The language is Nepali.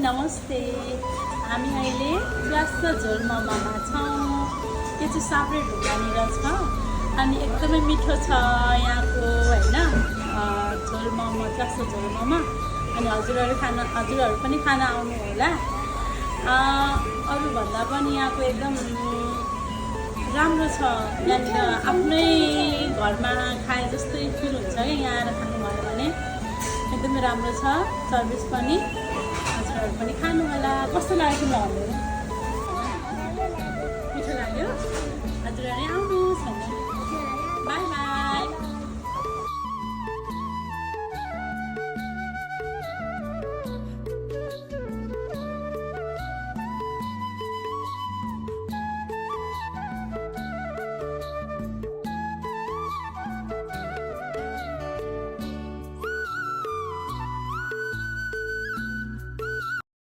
नमस्ते। हामी अहिले व्यस्त झोल मोमोमा छौँ। यो चाहिँ साब्रे ढुङ्गानिर छ अनि एकदमै मिठो छ यहाँको होइन झोल मोमो, व्यस्त झोल मोमो। अनि हजुरहरू पनि खान आउनु होला। अरूभन्दा पनि यहाँको एकदम राम्रो छ। यहाँनिर आफ्नै घरमा खाए जस्तै फिल हुन्छ कि यहाँ आएर खानुभयो भने एकदमै राम्रो छ सर्भिस पनि। हजुरहरू पनि खानु होला। कस्तो लाग्यो तिमीलाई? मिठो लाग्यो? हजुरहरू आउनुहोस् भन्नु।